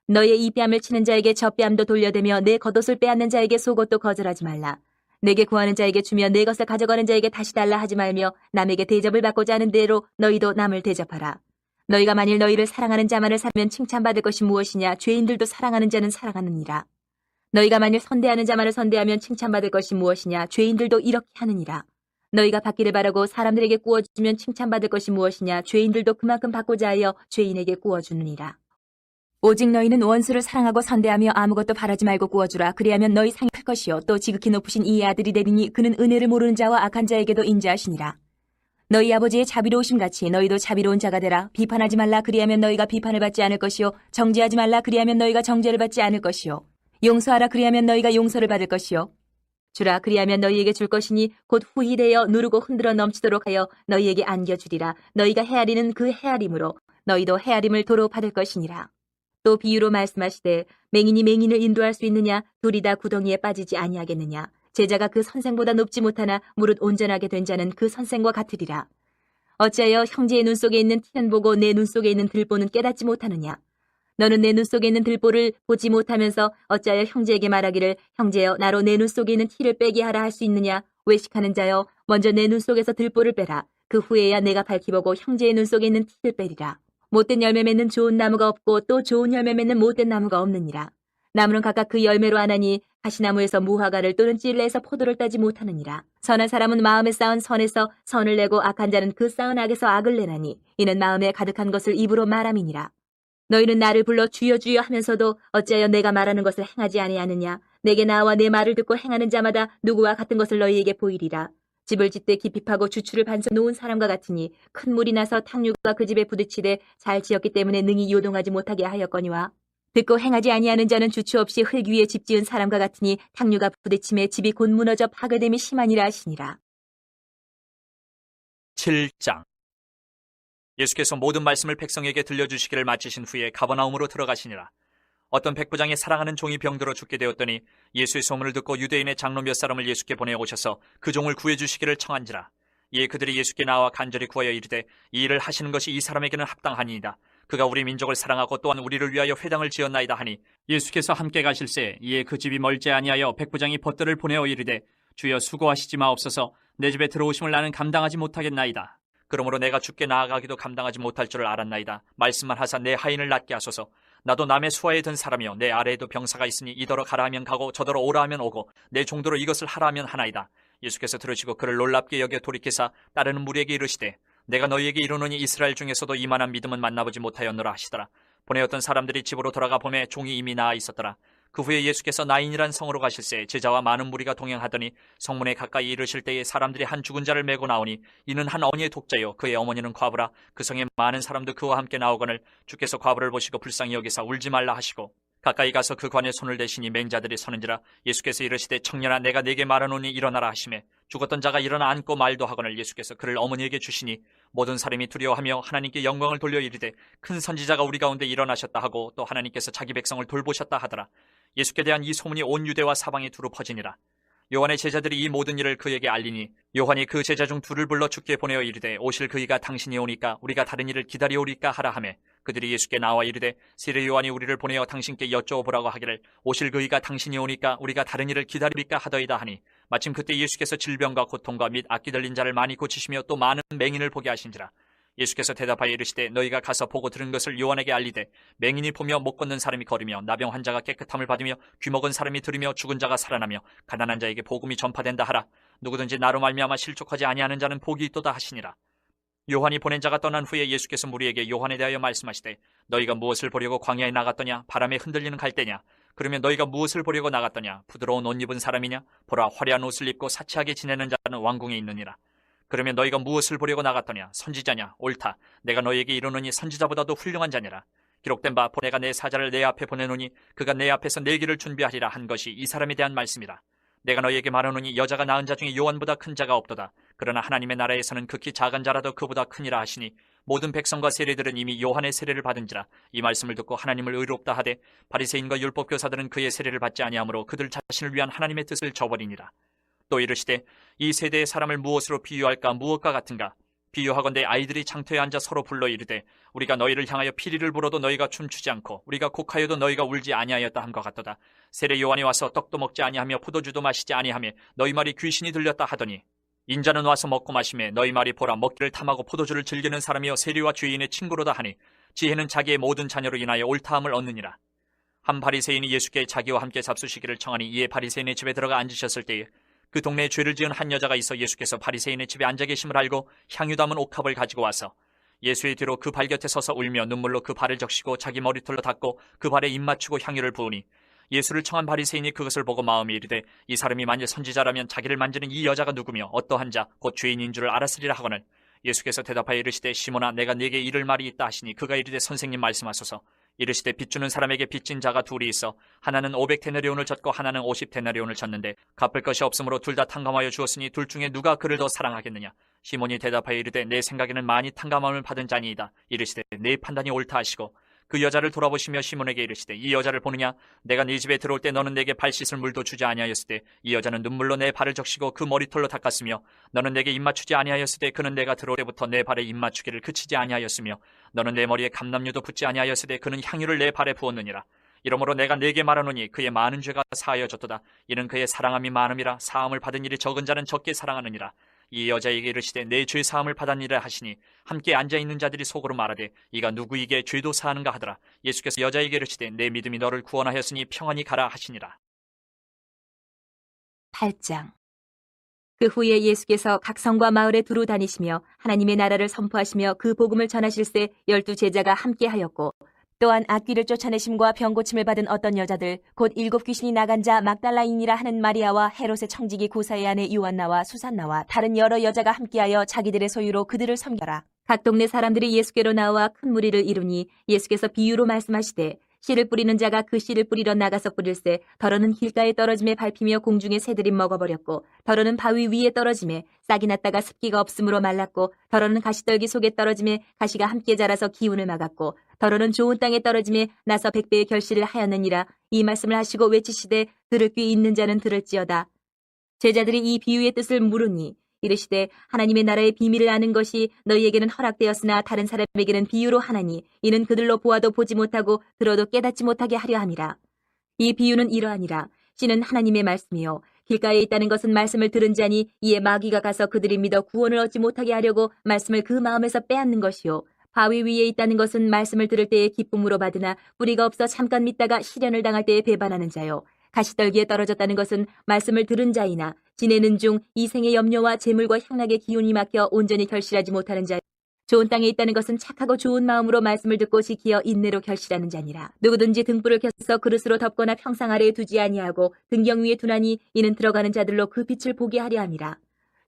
너희의 이 뺨을 치는 자에게 저 뺨도 돌려대며 내 겉옷을 빼앗는 자에게 속옷도 거절하지 말라. 내게 구하는 자에게 주며 내 것을 가져가는 자에게 다시 달라 하지 말며 남에게 대접을 받고자 하는 대로 너희도 남을 대접하라. 너희가 만일 너희를 사랑하는 자만을 사면 칭찬받을 것이 무엇이냐. 죄인들도 사랑하는 자는 사랑하느니라. 너희가 만일 선대하는 자만을 선대하면 칭찬받을 것이 무엇이냐. 죄인들도 이렇게 하느니라. 너희가 받기를 바라고 사람들에게 구워주면 칭찬받을 것이 무엇이냐. 죄인들도 그만큼 받고자 하여 죄인에게 구워주느니라. 오직 너희는 원수를 사랑하고 선대하며 아무것도 바라지 말고 구워주라. 그리하면 너희 상이 클 것이요 또 지극히 높으신 이의 아들이 되리니 그는 은혜를 모르는 자와 악한 자에게도 인자하시니라. 너희 아버지의 자비로우심 같이 너희도 자비로운 자가 되라. 비판하지 말라. 그리하면 너희가 비판을 받지 않을 것이요 정죄하지 말라. 그리하면 너희가 정죄를 받지 않을 것이요 용서하라. 그리하면 너희가 용서를 받을 것이요 주라. 그리하면 너희에게 줄 것이니 곧 후히 되어 누르고 흔들어 넘치도록 하여 너희에게 안겨주리라. 너희가 헤아리는 그 헤아림으로 너희도 헤아림을 도로 받을 것이니라. 또 비유로 말씀하시되 맹인이 맹인을 인도할 수 있느냐. 둘이 다 구덩이에 빠지지 아니하겠느냐. 제자가 그 선생보다 높지 못하나 무릇 온전하게 된 자는 그 선생과 같으리라. 어찌하여 형제의 눈 속에 있는 티는 보고 내 눈 속에 있는 들보는 깨닫지 못하느냐. 너는 내 눈 속에 있는 들보를 보지 못하면서 어찌하여 형제에게 말하기를 형제여 나로 내 눈 속에 있는 티를 빼게 하라 할 수 있느냐. 외식하는 자여 먼저 내 눈 속에서 들보를 빼라. 그 후에야 내가 밝히보고 형제의 눈 속에 있는 티를 빼리라. 못된 열매 맺는 좋은 나무가 없고 또 좋은 열매 맺는 못된 나무가 없느니라. 나무는 각각 그 열매로 아나니 가시나무에서 무화과를 또는 찔레에서 포도를 따지 못하느니라. 선한 사람은 마음에 쌓은 선에서 선을 내고 악한 자는 그 쌓은 악에서 악을 내나니 이는 마음에 가득한 것을 입으로 말함이니라. 너희는 나를 불러 주여 주여 하면서도 어찌하여 내가 말하는 것을 행하지 아니하느냐. 내게 나와 내 말을 듣고 행하는 자마다 누구와 같은 것을 너희에게 보이리라. 집을 짓되 깊이 파고 주추를 반석 놓은 사람과 같으니 큰 물이 나서 탕류가 그 집에 부딪히되 잘 지었기 때문에 능히 요동하지 못하게 하였거니와 듣고 행하지 아니하는 자는 주추 없이 흙 위에 집 지은 사람과 같으니 탕류가 부딪힘에 집이 곧 무너져 파괴됨이 심하니라 하시니라. 7장. 예수께서 모든 말씀을 백성에게 들려주시기를 마치신 후에 가버나움으로 들어가시니라. 어떤 백부장이 사랑하는 종이 병들어 죽게 되었더니 예수의 소문을 듣고 유대인의 장로 몇 사람을 예수께 보내오셔서 그 종을 구해주시기를 청한지라. 이에 그들이 예수께 나와 간절히 구하여 이르되 이 일을 하시는 것이 이 사람에게는 합당하니이다. 그가 우리 민족을 사랑하고 또한 우리를 위하여 회당을 지었나이다 하니 예수께서 함께 가실새 이에 그 집이 멀지 아니하여 백부장이 벗들을 보내어 이르되 주여 수고하시지 마옵소서. 내 집에 들어오심을 나는 감당하지 못하겠나이다. 그러므로 내가 주께 나아가기도 감당하지 못할 줄을 알았나이다. 말씀만 하사 내 하인을 낫게 하소서. 나도 남의 수하에 든 사람이요 내 아래에도 병사가 있으니 이더러 가라 하면 가고 저더러 오라 하면 오고 내 종도로 이것을 하라 하면 하나이다. 예수께서 들으시고 그를 놀랍게 여겨 돌이키사 따르는 무리에게 이르시되 내가 너희에게 이르노니 이스라엘 중에서도 이만한 믿음은 만나보지 못하였노라 하시더라. 보내었던 사람들이 집으로 돌아가 보매 종이 이미 나아 있었더라. 그 후에 예수께서 나인이란 성으로 가실새 제자와 많은 무리가 동행하더니 성문에 가까이 이르실 때에 사람들이 한 죽은 자를 메고 나오니 이는 한 어니의 독자요 그의 어머니는 과부라. 그 성에 많은 사람도 그와 함께 나오거늘 주께서 과부를 보시고 불쌍히 여기사 울지 말라 하시고 가까이 가서 그 관에 손을 대시니 맹자들이 서는지라. 예수께서 이르시되 청년아 내가 네게 말하노니 일어나라 하시매 죽었던 자가 일어나 앉고 말도 하거늘 예수께서 그를 어머니에게 주시니 모든 사람이 두려워하며 하나님께 영광을 돌려 이르되 큰 선지자가 우리 가운데 일어나셨다 하고 또 하나님께서 자기 백성을 돌보셨다 하더라. 예수께 대한 이 소문이 온 유대와 사방에 두루 퍼지니라. 요한의 제자들이 이 모든 일을 그에게 알리니 요한이 그 제자 중 둘을 불러 주께 보내어 이르되 오실 그이가 당신이 오니까 우리가 다른 일을 기다리오리까 하라 하매 그들이 예수께 나와 이르되 세례 요한이 우리를 보내어 당신께 여쭤보라고 하기를 오실 그이가 당신이 오니까 우리가 다른 일을 기다리리까 하더이다 하니 마침 그때 예수께서 질병과 고통과 및 악기 들린 자를 많이 고치시며 또 많은 맹인을 보게 하신지라. 예수께서 대답하여 이르시되 너희가 가서 보고 들은 것을 요한에게 알리되 맹인이 보며 못 걷는 사람이 걸으며 나병 환자가 깨끗함을 받으며 귀먹은 사람이 들으며 죽은 자가 살아나며 가난한 자에게 복음이 전파된다 하라. 누구든지 나로 말미암아 실족하지 아니하는 자는 복이 있도다 하시니라. 요한이 보낸 자가 떠난 후에 예수께서 무리에게 요한에 대하여 말씀하시되 너희가 무엇을 보려고 광야에 나갔더냐? 바람에 흔들리는 갈대냐? 그러면 너희가 무엇을 보려고 나갔더냐? 부드러운 옷 입은 사람이냐? 보라 화려한 옷을 입고 사치하게 지내는 자는 왕궁에 있느니라. 그러면 너희가 무엇을 보려고 나갔더냐? 선지자냐? 옳다. 내가 너희에게 이르노니 선지자보다도 훌륭한 자니라. 기록된 바 내가 내 사자를 내 앞에 보내노니 그가 내 앞에서 내 길을 준비하리라 한 것이 이 사람에 대한 말씀이라. 내가 너희에게 말하노니 여자가 낳은 자 중에 요한보다 큰 자가 없도다. 그러나 하나님의 나라에서는 극히 작은 자라도 그보다 크니라 하시니 모든 백성과 세리들은 이미 요한의 세례를 받은지라. 이 말씀을 듣고 하나님을 의롭다 하되 바리새인과 율법교사들은 그의 세례를 받지 아니하므로 그들 자신을 위한 하나님의 뜻을 저버리니라. 또 이르시되 이 세대의 사람을 무엇으로 비유할까? 무엇과 같은가? 비유하건대 아이들이 장터에 앉아 서로 불러 이르되 우리가 너희를 향하여 피리를 불어도 너희가 춤추지 않고 우리가 곡하여도 너희가 울지 아니하였다 함과 같도다. 세례 요한이 와서 떡도 먹지 아니하며 포도주도 마시지 아니하며 너희 말이 귀신이 들렸다 하더니 인자는 와서 먹고 마시매 너희 말이 보라 먹기를 탐하고 포도주를 즐기는 사람이여 세리와 죄인의 친구로다 하니 지혜는 자기의 모든 자녀로 인하여 옳다함을 얻느니라. 한 바리새인이 예수께 자기와 함께 잡수시기를 청하니 이에 바리새인의 집에 들어가 앉으셨을 때에 그 동네에 죄를 지은 한 여자가 있어 예수께서 바리새인의 집에 앉아 계심을 알고 향유 담은 옥합을 가지고 와서 예수의 뒤로 그 발 곁에 서서 울며 눈물로 그 발을 적시고 자기 머리털로 닦고 그 발에 입 맞추고 향유를 부으니 예수를 청한 바리새인이 그것을 보고 마음에 이르되 이 사람이 만일 선지자라면 자기를 만지는 이 여자가 누구며 어떠한 자 곧 죄인인 줄을 알았으리라 하거늘 예수께서 대답하여 이르시되 시몬아 내가 네게 이를 말이 있다 하시니 그가 이르되 선생님 말씀하소서. 이르시되 빚주는 사람에게 빚진 자가 둘이 있어 하나는 500데나리온을 졌고 하나는 50데나리온을 졌는데 갚을 것이 없으므로 둘 다 탕감하여 주었으니 둘 중에 누가 그를 더 사랑하겠느냐. 시몬이 대답하여 이르되 내 생각에는 많이 탕감함을 받은 자니이다. 이르시되 내 판단이 옳다 하시고 그 여자를 돌아보시며 시몬에게 이르시되 이 여자를 보느냐? 내가 네 집에 들어올 때 너는 내게 발 씻을 물도 주지 아니하였을 때 이 여자는 눈물로 내 발을 적시고 그 머리털로 닦았으며 너는 내게 입 맞추지 아니하였을 때 그는 내가 들어올 때부터 내 발에 입 맞추기를 그치지 아니하였으며 너는 내 머리에 감람류도 붓지 아니하였을 때 그는 향유를 내 발에 부었느니라. 이러므로 내가 네게 말하노니 그의 많은 죄가 사하여졌도다. 이는 그의 사랑함이 많음이라. 사함을 받은 일이 적은 자는 적게 사랑하느니라. 이 여자에게 이르시되 내 죄 사함을 받았니라 하시니 함께 앉아있는 자들이 속으로 말하되 이가 누구에게 죄도 사하는가 하더라. 예수께서 여자에게 이르시되 내 믿음이 너를 구원하였으니 평안히 가라 하시니라. 8장. 그 후에 예수께서 각 성과 마을에 두루 다니시며 하나님의 나라를 선포하시며 그 복음을 전하실새 12 제자가 함께 하였고 또한 악귀를 쫓아내심과 병 고침을 받은 어떤 여자들 곧 7 귀신이 나간 자 막달라인이라 하는 마리아와 헤롯의 청지기 고사의 아내 요한나와 수산나와 다른 여러 여자가 함께하여 자기들의 소유로 그들을 섬겨라. 각 동네 사람들이 예수께로 나와 큰 무리를 이루니 예수께서 비유로 말씀하시되 씨를 뿌리는 자가 그 씨를 뿌리러 나가서 뿌릴새 더러는 길가에 떨어짐에 밟히며 공중의 새들이 먹어버렸고 더러는 바위 위에 떨어짐에 싹이 났다가 습기가 없으므로 말랐고 더러는 가시떨기 속에 떨어짐에 가시가 함께 자라서 기운을 막았고 더러는 좋은 땅에 떨어짐에 나서 100배의 결실을 하였느니라. 이 말씀을 하시고 외치시되 들을 귀 있는 자는 들을지어다. 제자들이 이 비유의 뜻을 물으니 이르시되 하나님의 나라의 비밀을 아는 것이 너희에게는 허락되었으나 다른 사람에게는 비유로 하나니 이는 그들로 보아도 보지 못하고 들어도 깨닫지 못하게 하려 함이라. 이 비유는 이러하니라. 씨는 하나님의 말씀이요 길가에 있다는 것은 말씀을 들은 자니 이에 마귀가 가서 그들이 믿어 구원을 얻지 못하게 하려고 말씀을 그 마음에서 빼앗는 것이요 바위 위에 있다는 것은 말씀을 들을 때에 기쁨으로 받으나 뿌리가 없어 잠깐 믿다가 시련을 당할 때에 배반하는 자요 가시떨기에 떨어졌다는 것은 말씀을 들은 자이나 지내는 중 이 생의 염려와 재물과 향락의 기운이 막혀 온전히 결실하지 못하는 자. 좋은 땅에 있다는 것은 착하고 좋은 마음으로 말씀을 듣고 지키어 인내로 결실하는 자니라. 누구든지 등불을 켜서 그릇으로 덮거나 평상 아래에 두지 아니하고 등경 위에 두나니 이는 들어가는 자들로 그 빛을 보게 하려 함이라.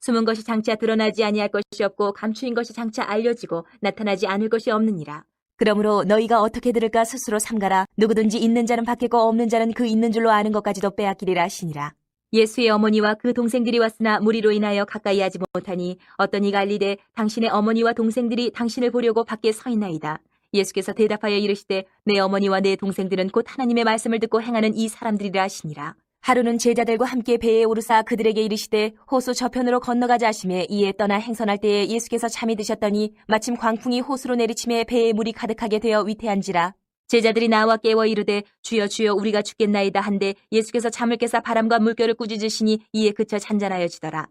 숨은 것이 장차 드러나지 아니할 것이 없고 감추인 것이 장차 알려지고 나타나지 않을 것이 없느니라. 그러므로 너희가 어떻게 들을까 스스로 삼가라. 누구든지 있는 자는 받겠고 없는 자는 그 있는 줄로 아는 것까지도 빼앗기리라 하시니라. 예수의 어머니와 그 동생들이 왔으나 무리로 인하여 가까이 하지 못하니 어떤 이가 알리되 당신의 어머니와 동생들이 당신을 보려고 밖에 서 있나이다. 예수께서 대답하여 이르시되 내 어머니와 내 동생들은 곧 하나님의 말씀을 듣고 행하는 이 사람들이라 하시니라. 하루는 제자들과 함께 배에 오르사 그들에게 이르시되 호수 저편으로 건너가자 하시매 이에 떠나 행선할 때에 예수께서 잠이 드셨더니 마침 광풍이 호수로 내리침에 배에 물이 가득하게 되어 위태한지라. 제자들이 나와 깨워 이르되 주여 주여 우리가 죽겠나이다 한데 예수께서 잠을 깨사 바람과 물결을 꾸짖으시니 이에 그쳐 잔잔하여지더라.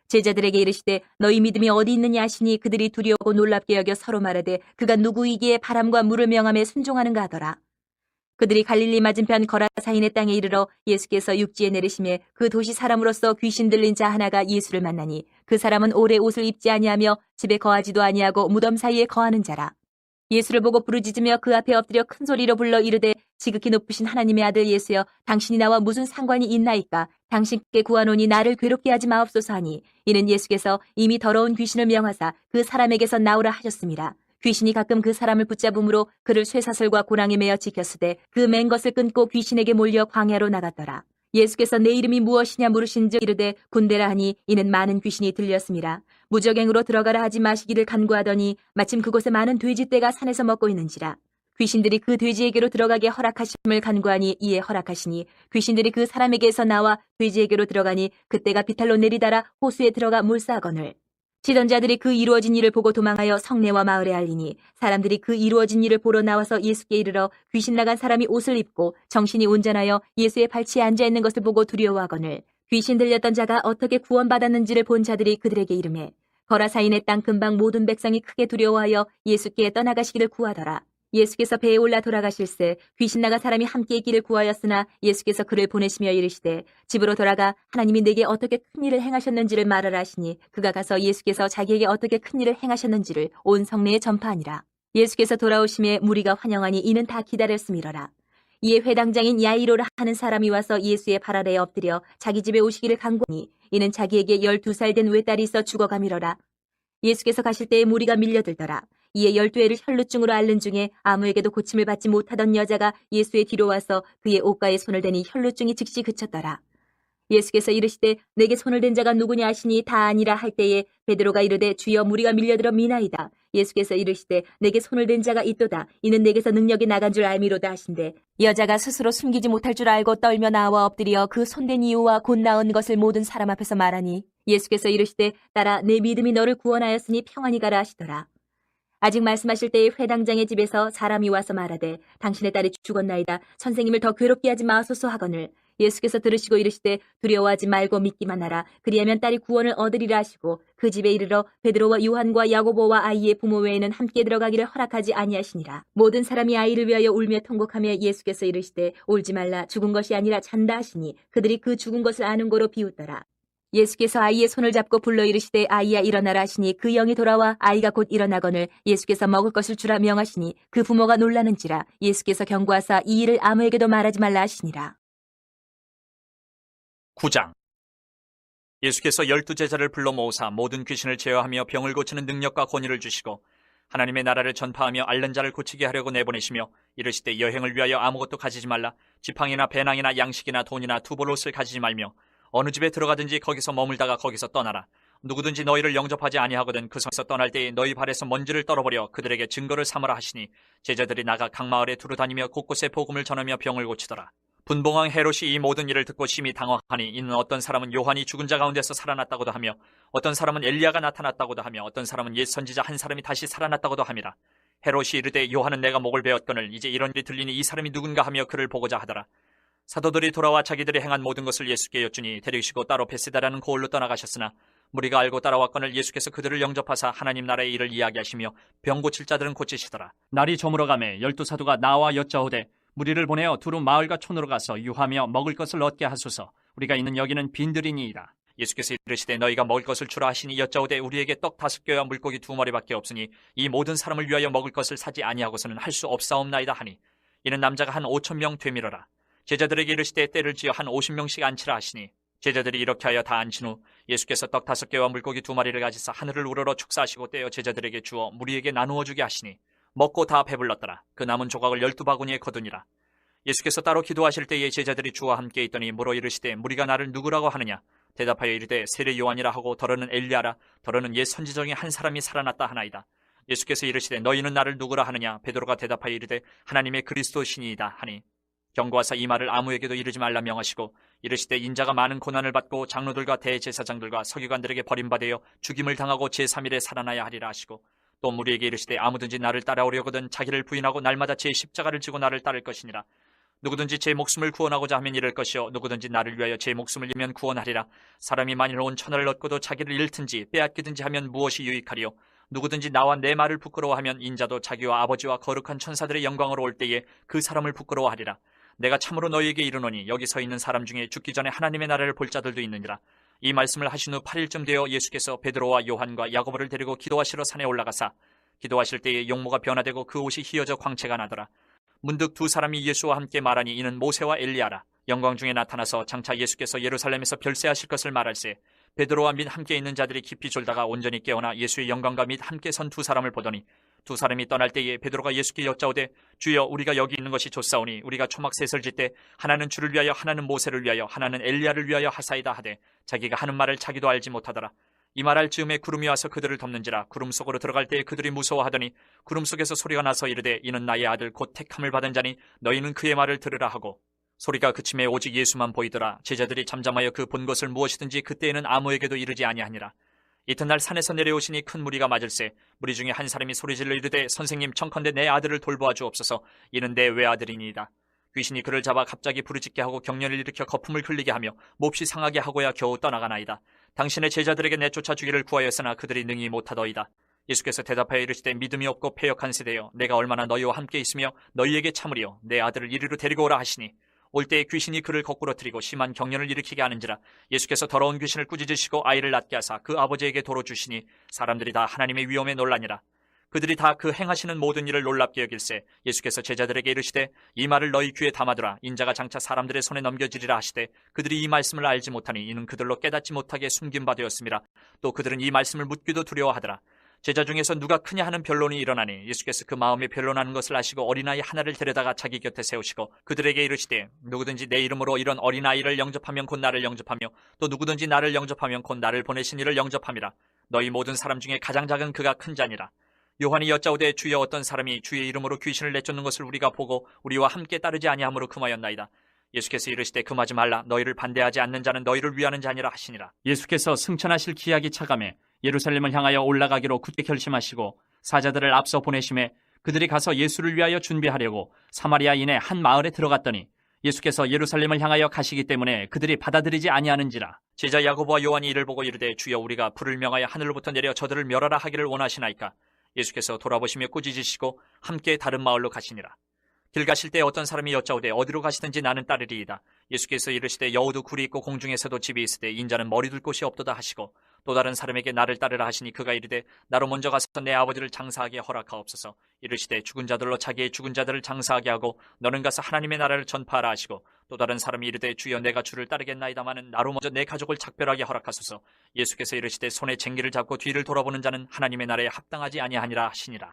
제자들에게 이르시되 너희 믿음이 어디 있느냐 하시니 그들이 두려워 놀랍게 여겨 서로 말하되 그가 누구이기에 바람과 물을 명함에 순종하는가 하더라. 그들이 갈릴리 맞은편 거라사인의 땅에 이르러 예수께서 육지에 내리심에 그 도시 사람으로서 귀신 들린 자 하나가 예수를 만나니 그 사람은 오래 옷을 입지 아니하며 집에 거하지도 아니하고 무덤 사이에 거하는 자라. 예수를 보고 부르짖으며 그 앞에 엎드려 큰 소리로 불러 이르되 지극히 높으신 하나님의 아들 예수여 당신이 나와 무슨 상관이 있나이까. 당신께 구하노니 나를 괴롭게 하지 마옵소서 하니 이는 예수께서 이미 더러운 귀신을 명하사 그 사람에게서 나오라 하셨습니다. 귀신이 가끔 그 사람을 붙잡음으로 그를 쇠사슬과 고랑에 매어 지켰으되 그 맨 것을 끊고 귀신에게 몰려 광야로 나갔더라. 예수께서 내 이름이 무엇이냐 물으신즉 이르되 군대라 하니 이는 많은 귀신이 들렸습니다. 무적행으로 들어가라 하지 마시기를 간구하더니 마침 그곳에 많은 돼지떼가 산에서 먹고 있는지라. 귀신들이 그 돼지에게로 들어가게 허락하심을 간구하니 이에 허락하시니 귀신들이 그 사람에게서 나와 돼지에게로 들어가니 그때가 비탈로 내리달아 호수에 들어가 물싸거늘. 치던 자들이 그 이루어진 일을 보고 도망하여 성내와 마을에 알리니 사람들이 그 이루어진 일을 보러 나와서 예수께 이르러 귀신 나간 사람이 옷을 입고 정신이 온전하여 예수의 발치에 앉아있는 것을 보고 두려워하거늘 귀신 들렸던 자가 어떻게 구원받았는지를 본 자들이 그들에게 이르매 거라사인의 땅 근방 모든 백성이 크게 두려워하여 예수께 떠나가시기를 구하더라. 예수께서 배에 올라 돌아가실새 귀신 나간 사람이 함께 있기를 구하였으나 예수께서 그를 보내시며 이르시되 집으로 돌아가 하나님이 내게 어떻게 큰 일을 행하셨는지를 말하라 하시니 그가 가서 예수께서 자기에게 어떻게 큰 일을 행하셨는지를 온 성내에 전파하니라. 예수께서 돌아오심에 무리가 환영하니 이는 다 기다렸음이러라. 이에 회당장인 야이로라 하는 사람이 와서 예수의 발 아래에 엎드려 자기 집에 오시기를 간구하니 이는 자기에게 12살 된 외딸이 있어 죽어가미러라. 예수께서 가실 때에 무리가 밀려들더라. 이에 12회를 혈루증으로 앓는 중에 아무에게도 고침을 받지 못하던 여자가 예수의 뒤로 와서 그의 옷가에 손을 대니 혈루증이 즉시 그쳤더라. 예수께서 이르시되 내게 손을 댄 자가 누구냐 하시니 다 아니라 할 때에 베드로가 이르되 주여 무리가 밀려들어 미나이다. 예수께서 이르시되 내게 손을 댄 자가 있도다. 이는 내게서 능력이 나간 줄 알미로다 하신대 여자가 스스로 숨기지 못할 줄 알고 떨며 나와 엎드려 그 손댄 이유와 곧 나은 것을 모든 사람 앞에서 말하니 예수께서 이르시되 딸아 내 믿음이 너를 구원하였으니 평안히 가라 하시더라. 아직 말씀하실 때에 회당장의 집에서 사람이 와서 말하되 당신의 딸이 죽었나이다. 선생님을 더 괴롭게 하지 마소서 하거늘 예수께서 들으시고 이르시되 두려워하지 말고 믿기만 하라. 그리하면 딸이 구원을 얻으리라 하시고 그 집에 이르러 베드로와 요한과 야고보와 아이의 부모 외에는 함께 들어가기를 허락하지 아니하시니라. 모든 사람이 아이를 위하여 울며 통곡하며 예수께서 이르시되 울지 말라. 죽은 것이 아니라 잔다 하시니 그들이 그 죽은 것을 아는 거로 비웃더라. 예수께서 아이의 손을 잡고 불러 이르시되 아이야 일어나라 하시니 그 영이 돌아와 아이가 곧 일어나거늘 예수께서 먹을 것을 주라 명하시니 그 부모가 놀라는지라. 예수께서 경고하사 이 일을 아무에게도 말하지 말라 하시니라. 9장. 예수께서 12제자를 불러 모으사 모든 귀신을 제어하며 병을 고치는 능력과 권위를 주시고 하나님의 나라를 전파하며 앓는 자를 고치게 하려고 내보내시며 이르시되 여행을 위하여 아무것도 가지지 말라. 지팡이나 배낭이나 양식이나 돈이나 두볼옷을 가지지 말며 어느 집에 들어가든지 거기서 머물다가 거기서 떠나라. 누구든지 너희를 영접하지 아니하거든 그 성에서 떠날 때에 너희 발에서 먼지를 떨어버려 그들에게 증거를 삼으라 하시니 제자들이 나가 각 마을에 두루 다니며 곳곳에 복음을 전하며 병을 고치더라. 분봉왕 헤롯이 이 모든 일을 듣고 심히 당황하니 이는 어떤 사람은 요한이 죽은 자 가운데서 살아났다고도 하며 어떤 사람은 엘리야가 나타났다고도 하며 어떤 사람은 옛 선지자 한 사람이 다시 살아났다고도 함이라. 헤롯이 이르되 요한은 내가 목을 베었거늘 이제 이런 일이 들리니 이 사람이 누군가 하며 그를 보고자 하더라. 사도들이 돌아와 자기들이 행한 모든 것을 예수께 여쭈니 데리시고 따로 베세다라는 고을로 떠나가셨으나 무리가 알고 따라왔거늘 예수께서 그들을 영접하사 하나님 나라의 일을 이야기하시며 병 고칠 자들은 고치시더라. 날이 저물어가매 12사도가 나와 여짜오되 무리를 보내어 두루 마을과 촌으로 가서 유하며 먹을 것을 얻게 하소서. 우리가 있는 여기는 빈들이니이다. 예수께서 이르시되 너희가 먹을 것을 주라 하시니 여짜오되 우리에게 떡 5개와 물고기 2마리밖에 없으니 이 모든 사람을 위하여 먹을 것을 사지 아니하고서는 할 수 없사옵나이다 하니 이는 남자가 한 5,000명 되밀어라. 제자들에게 이르시되 때를 지어 한 50명씩 앉히라 하시니 제자들이 이렇게 하여 다 앉힌 후 예수께서 떡 5개와 물고기 2마리를 가지사 하늘을 우러러 축사하시고 떼어 제자들에게 주어 무리에게 나누어 주게 하시니 먹고 다 배불렀더라. 그 남은 조각을 12바구니에 거두니라. 예수께서 따로 기도하실 때에 제자들이 주와 함께 있더니 물어 이르시되 무리가 나를 누구라고 하느냐. 대답하여 이르되 세례 요한이라 하고 더러는 엘리야라 더러는 옛 선지자 중에 한 사람이 살아났다 하나이다. 예수께서 이르시되 너희는 나를 누구라 하느냐. 베드로가 대답하여 이르되 하나님의 그리스도시니이다 하니 경고하사 이 말을 아무에게도 이르지 말라 명하시고 이르시되 인자가 많은 고난을 받고 장로들과 대제사장들과 서기관들에게 버림받아 죽임을 당하고 제3일에 살아나야 하리라 하시고 또 무리에게 이르시되 아무든지 나를 따라오려거든 자기를 부인하고 날마다 제 십자가를 지고 나를 따를 것이니라. 누구든지 제 목숨을 구원하고자 하면 잃을 것이요 누구든지 나를 위하여 제 목숨을 잃으면 구원하리라. 사람이 만일 온 천하를 얻고도 자기를 잃든지 빼앗기든지 하면 무엇이 유익하리요. 누구든지 나와 내 말을 부끄러워하면 인자도 자기와 아버지와 거룩한 천사들의 영광으로 올 때에 그 사람을 부끄러워하리라. 내가 참으로 너희에게 이르노니 여기 서 있는 사람 중에 죽기 전에 하나님의 나라를 볼 자들도 있느니라. 이 말씀을 하신 후 8일쯤 되어 예수께서 베드로와 요한과 야고보를 데리고 기도하시러 산에 올라가사 기도하실 때에 용모가 변화되고 그 옷이 휘어져 광채가 나더라. 문득 두 사람이 예수와 함께 말하니 이는 모세와 엘리야라. 영광 중에 나타나서 장차 예수께서 예루살렘에서 별세하실 것을 말할세 베드로와 및 함께 있는 자들이 깊이 졸다가 온전히 깨어나 예수의 영광과 및 함께 선 두 사람을 보더니 두 사람이 떠날 때에 베드로가 예수께 여짜오되 주여 우리가 여기 있는 것이 좋사오니 우리가 초막셋을 짓되 하나는 주를 위하여 하나는 모세를 위하여 하나는 엘리야를 위하여 하사이다 하되 자기가 하는 말을 자기도 알지 못하더라. 이 말할 즈음에 구름이 와서 그들을 덮는지라. 구름 속으로 들어갈 때에 그들이 무서워하더니 구름 속에서 소리가 나서 이르되 이는 나의 아들 곧 택함을 받은 자니 너희는 그의 말을 들으라 하고 소리가 그침에 오직 예수만 보이더라. 제자들이 잠잠하여 그 본 것을 무엇이든지 그때에는 아무에게도 이르지 아니하니라. 이튿날 산에서 내려오시니 큰 무리가 맞을세 무리 중에 한 사람이 소리질러 이르되 선생님 청컨대 내 아들을 돌보아 주옵소서. 이는 내 외아들이니이다. 귀신이 그를 잡아 갑자기 부르짖게 하고 경련을 일으켜 거품을 흘리게 하며 몹시 상하게 하고야 겨우 떠나가나이다. 당신의 제자들에게 내쫓아 주기를 구하였으나 그들이 능히 못하더이다. 예수께서 대답하여 이르시되 믿음이 없고 패역한 세대여 내가 얼마나 너희와 함께 있으며 너희에게 참으리요 내 아들을 이리로 데리고 오라 하시니 올 때에 귀신이 그를 거꾸러뜨리고 심한 경련을 일으키게 하는지라. 예수께서 더러운 귀신을 꾸짖으시고 아이를 낫게 하사 그 아버지에게 도로 주시니 사람들이 다 하나님의 위엄에 놀라니라. 그들이 다 그 행하시는 모든 일을 놀랍게 여길세 예수께서 제자들에게 이르시되 이 말을 너희 귀에 담아두라. 인자가 장차 사람들의 손에 넘겨지리라 하시되 그들이 이 말씀을 알지 못하니 이는 그들로 깨닫지 못하게 숨긴 바 되었음이라. 또 그들은 이 말씀을 묻기도 두려워하더라. 제자 중에서 누가 크냐 하는 변론이 일어나니 예수께서 그 마음에 변론하는 것을 아시고 어린아이 하나를 데려다가 자기 곁에 세우시고 그들에게 이르시되 누구든지 내 이름으로 이런 어린아이를 영접하면 곧 나를 영접하며 또 누구든지 나를 영접하면 곧 나를 보내신 이를 영접함이라. 너희 모든 사람 중에 가장 작은 그가 큰 자니라. 요한이 여짜오되 주여 어떤 사람이 주의 이름으로 귀신을 내쫓는 것을 우리가 보고 우리와 함께 따르지 아니함으로 금하였나이다. 예수께서 이르시되 금하지 말라. 너희를 반대하지 않는 자는 너희를 위하는 자니라 하시니라. 예수께서 승천하실 기약이 차감해 예루살렘을 향하여 올라가기로 굳게 결심하시고 사자들을 앞서 보내심에 그들이 가서 예수를 위하여 준비하려고 사마리아인의 한 마을에 들어갔더니 예수께서 예루살렘을 향하여 가시기 때문에 그들이 받아들이지 아니하는지라. 제자 야고보와 요한이 이를 보고 이르되 주여 우리가 불을 명하여 하늘로부터 내려 저들을 멸하라 하기를 원하시나이까. 예수께서 돌아보시며 꾸짖으시고 함께 다른 마을로 가시니라. 길 가실 때 어떤 사람이 여짜오되 어디로 가시든지 나는 따르리이다. 예수께서 이르시되 여우도 굴이 있고 공중에서도 집이 있으되 인자는 머리 둘 곳이 없도다 하시고 또 다른 사람에게 나를 따르라 하시니 그가 이르되 나로 먼저 가서 내 아버지를 장사하게 허락하옵소서. 이르시되 죽은 자들로 자기의 죽은 자들을 장사하게 하고 너는 가서 하나님의 나라를 전파하라 하시고 또 다른 사람이 이르되 주여 내가 주를 따르겠나이다마는 나로 먼저 내 가족을 작별하게 허락하소서. 예수께서 이르시되 손에 쟁기를 잡고 뒤를 돌아보는 자는 하나님의 나라에 합당하지 아니하니라 하시니라.